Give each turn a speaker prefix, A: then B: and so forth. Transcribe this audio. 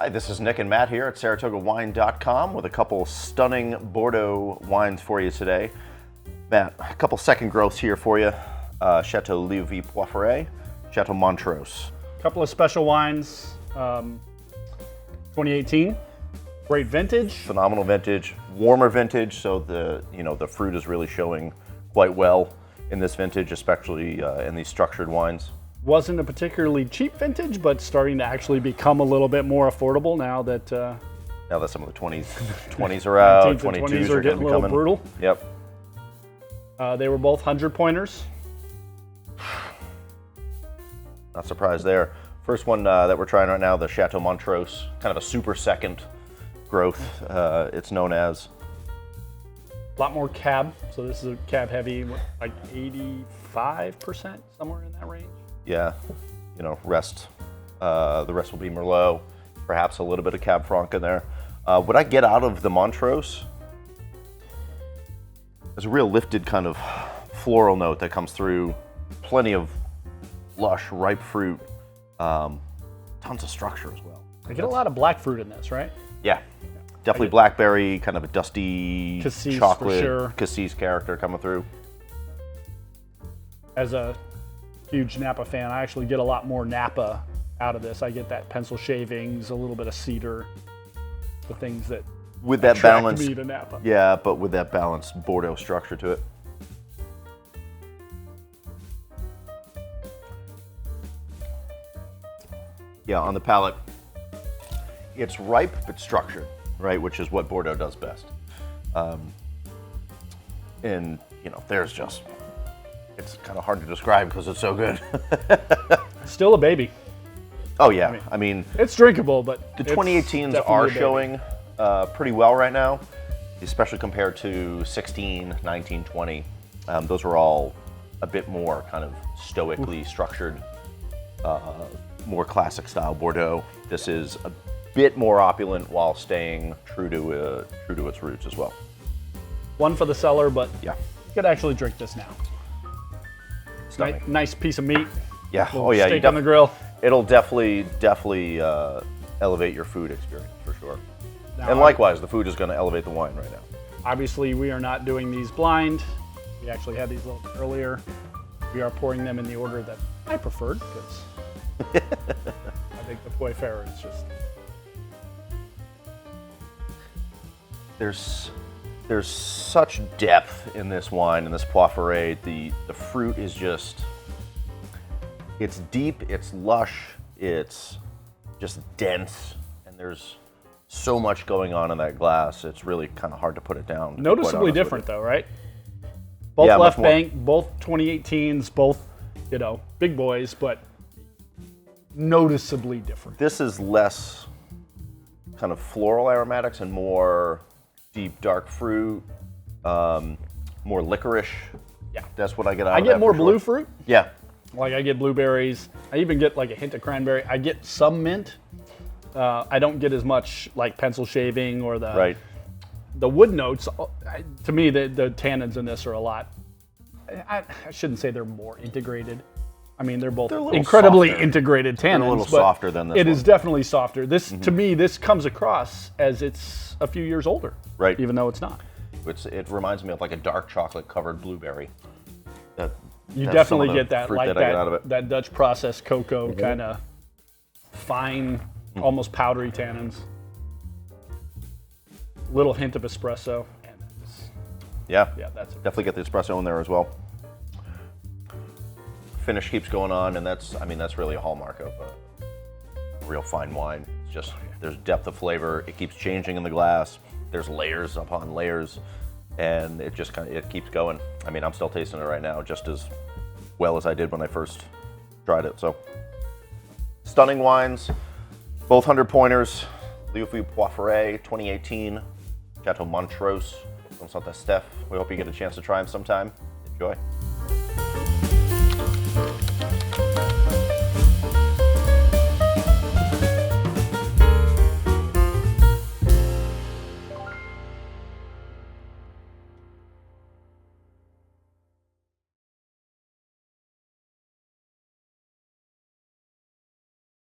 A: Hi, this is Nick and Matt here at SaratogaWine.com with a couple stunning Bordeaux wines for you today. Matt, a couple second growths here for you. Chateau Leoville Poyferre, Chateau Montrose.
B: A couple of special wines, 2018. Great vintage.
A: Phenomenal vintage, warmer vintage, so the fruit is really showing quite well in this vintage, especially in these structured wines.
B: Wasn't a particularly cheap vintage, but starting to actually become a little bit more affordable now that
A: some of the 20s are out,
B: 22s
A: are
B: getting a little
A: coming.
B: brutal.
A: Yep.
B: They were both 100-pointers.
A: Not surprised there. First one that we're trying right now, the Chateau Montrose, kind of a super second growth, it's known as.
B: A lot more cab, so this is a cab heavy, like 85%, somewhere in that range.
A: Yeah, the rest will be Merlot, perhaps a little bit of Cab Franc in there. What I get out of the Montrose is a real lifted kind of floral note that comes through, plenty of lush, ripe fruit, tons of structure as well.
B: I get a lot of black fruit in this, right?
A: Yeah, definitely blackberry, kind of a dusty
B: Cassis,
A: chocolate,
B: for sure.
A: Cassis character coming through.
B: As a huge Napa fan, I actually get a lot more Napa out of this. I get that pencil shavings, a little bit of cedar, the things that
A: with that
B: attract
A: balance,
B: me to Napa.
A: Yeah, but with that balanced Bordeaux structure to it. Yeah, on the palate, it's ripe but structured, right? Which is what Bordeaux does best. And there's just, it's kind of hard to describe because it's so good.
B: Still a baby.
A: Oh yeah, I mean
B: it's drinkable, but
A: the 2018s are showing pretty well right now, especially compared to 16, 19, 20. Those were all a bit more kind of stoically structured, more classic style Bordeaux. This is a bit more opulent while staying true to its roots as well.
B: One for the cellar, but
A: yeah,
B: you could actually drink this now. Nice piece of meat.
A: Yeah. Oh yeah.
B: Steak on the grill.
A: It'll definitely elevate your food experience for sure.
B: Now,
A: and likewise, the food is going to elevate the wine right now.
B: Obviously, we are not doing these blind. We actually had these a little bit earlier. We are pouring them in the order that I preferred because I think the Poyferre is just.
A: There's such depth in this wine, in this Poyferre. The fruit is just, it's deep, it's lush, it's just dense, and there's so much going on in that glass. It's really kind of hard to put it down.
B: Noticeably different though, right? Both left bank, both 2018s, both, big boys, but noticeably different.
A: This is less kind of floral aromatics and more deep, dark fruit, more licorice.
B: Yeah.
A: That's what I get out of
B: I
A: that.
B: get more blue fruit.
A: Yeah.
B: Like I get blueberries. I even get like a hint of cranberry. I get some mint. I don't get as much like pencil shaving or the wood notes. To me, the tannins in this are a lot. I shouldn't say they're more integrated. I mean, they're both incredibly integrated tannins.
A: They're a little softer than this
B: It
A: one.
B: is definitely softer. This, to me, this comes across as it's a few years older.
A: Right.
B: Even though it's not.
A: It reminds me of like a dark chocolate covered blueberry.
B: You definitely get that, like
A: that
B: Dutch processed cocoa kind of fine, almost powdery tannins. Little hint of espresso. And
A: yeah,
B: that's
A: definitely get the espresso in there as well. Finish keeps going on, and that's really a hallmark of a real fine wine. It's just there's depth of flavor. It keeps changing in the glass. There's layers upon layers, and it just it keeps going. I mean, I'm still tasting it right now, just as well as I did when I first tried it. So, stunning wines, both 100-pointers. Leoville Poyferre 2018, Chateau Montrose from Saint-Estèphe. We hope you get a chance to try them sometime. Enjoy.